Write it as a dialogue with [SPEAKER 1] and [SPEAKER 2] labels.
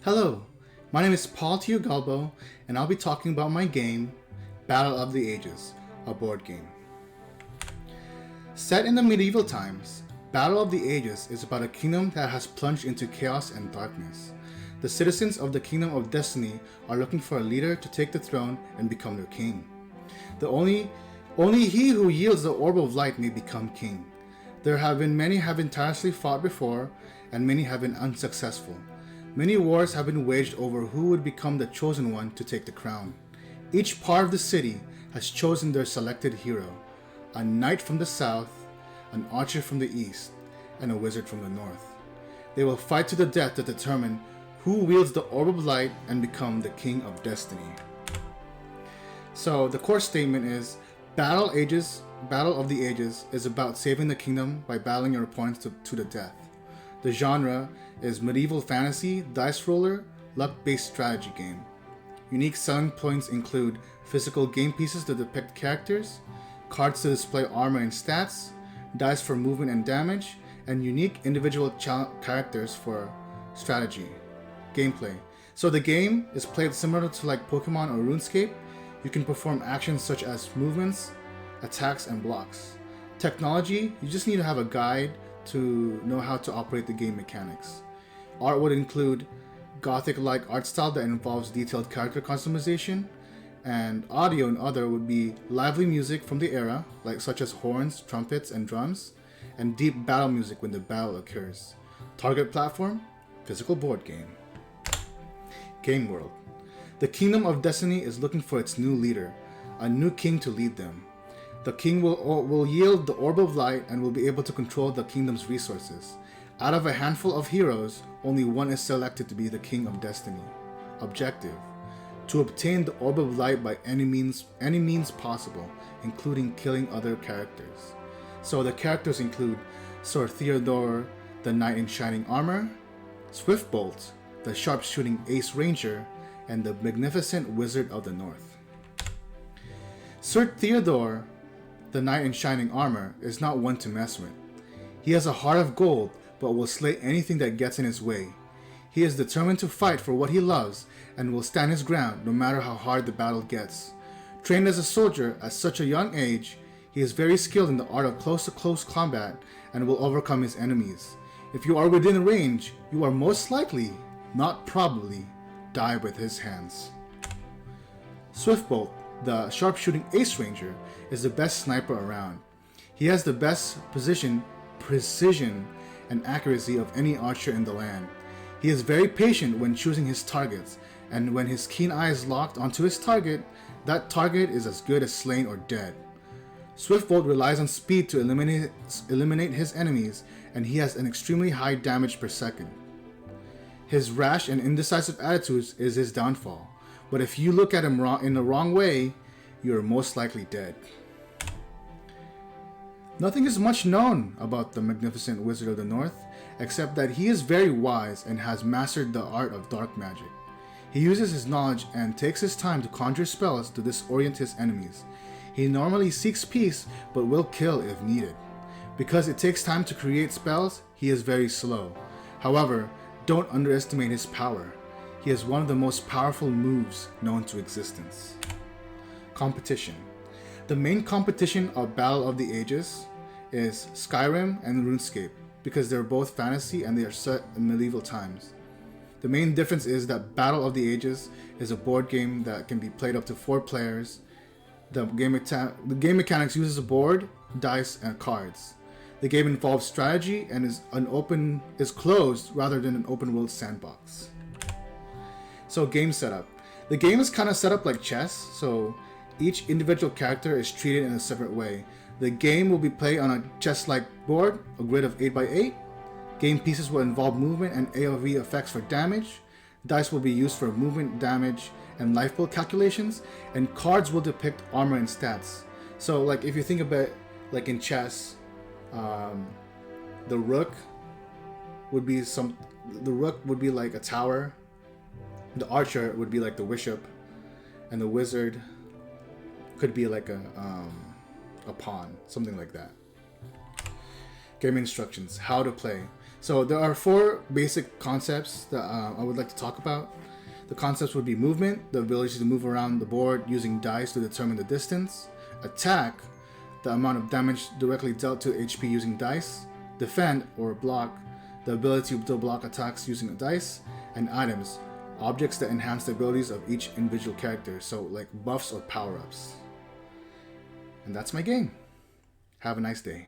[SPEAKER 1] Hello, my name is Paul Teogalbo, and I'll be talking about my game, Battle of the Ages, a board game. Set in the medieval times, Battle of the Ages is about a kingdom that has plunged into chaos and darkness. The citizens of the Kingdom of Destiny are looking for a leader to take the throne and become their king. Only he who yields the orb of light may become king. Many have been tirelessly fought before, and many have been unsuccessful. Many wars have been waged over who would become the chosen one to take the crown. Each part of the city has chosen their selected hero, a knight from the south, an archer from the east, and a wizard from the north. They will fight to the death to determine who wields the orb of light and become the king of destiny. So the core statement is, Battle of the Ages is about saving the kingdom by battling your opponents to the death. The genre is medieval fantasy, dice roller, luck-based strategy game. Unique selling points include physical game pieces to depict characters, cards to display armor and stats, dice for movement and damage, and unique individual characters for strategy. Gameplay. So the game is played similar to like Pokemon or RuneScape. You can perform actions such as movements, attacks, and blocks. Technology, you just need to have a guide to know how to operate the game mechanics. Art would include Gothic-like art style that involves detailed character customization, and audio and other would be lively music from the era, such as horns, trumpets, and drums, and deep battle music when the battle occurs. Target platform, physical board game. Game world. The Kingdom of Destiny is looking for its new leader, a new king to lead them. The king will yield the orb of light and will be able to control the kingdom's resources. Out of a handful of heroes, only one is selected to be the king of destiny. Objective: to obtain the orb of light by any means possible, including killing other characters. So the characters include Sir Theodore, the knight in shining armor, Swiftbolt, the sharpshooting ace ranger, and the magnificent wizard of the north. Sir Theodore, the knight in shining armor, is not one to mess with. He has a heart of gold, but will slay anything that gets in his way. He is determined to fight for what he loves and will stand his ground no matter how hard the battle gets. Trained as a soldier at such a young age, he is very skilled in the art of close-to-close combat and will overcome his enemies. If you are within range, you are most likely, not probably, die with his hands. Swiftbolt, the sharpshooting ace ranger, is the best sniper around. He has the best precision, and accuracy of any archer in the land. He is very patient when choosing his targets, and when his keen eye is locked onto his target, that target is as good as slain or dead. Swiftbolt relies on speed to eliminate his enemies, and he has an extremely high damage per second. His rash and indecisive attitudes is his downfall, but if you look at him in the wrong way, you are most likely dead. Nothing is much known about the magnificent Wizard of the North, except that he is very wise and has mastered the art of dark magic. He uses his knowledge and takes his time to conjure spells to disorient his enemies. He normally seeks peace, but will kill if needed. Because it takes time to create spells, he is very slow. However, don't underestimate his power. He is one of the most powerful moves known to existence. Competition. The main competition of Battle of the Ages is Skyrim and RuneScape, because they're both fantasy and they are set in medieval times. The main difference is that Battle of the Ages is a board game that can be played up to 4 players. The game mechanics uses a board, dice, and cards. The game involves strategy and is closed rather than an open world sandbox. So game setup. The game is kind of set up like chess, so each individual character is treated in a separate way. The game will be played on a chess-like board, a grid of 8x8. Game pieces will involve movement and AoE effects for damage. Dice will be used for movement, damage, and life pool calculations, and cards will depict armor and stats. So if you think about in chess, the rook would be like a tower, the archer would be like the bishop, and the wizard could be like a pawn, something like that. Game instructions, how to play. So there are 4 basic concepts that I would like to talk about. The concepts would be movement, the ability to move around the board using dice to determine the distance. Attack, the amount of damage directly dealt to HP using dice. Defend or block, the ability to block attacks using a dice. And items, objects that enhance the abilities of each individual character, so like buffs or power-ups. And that's my game. Have a nice day.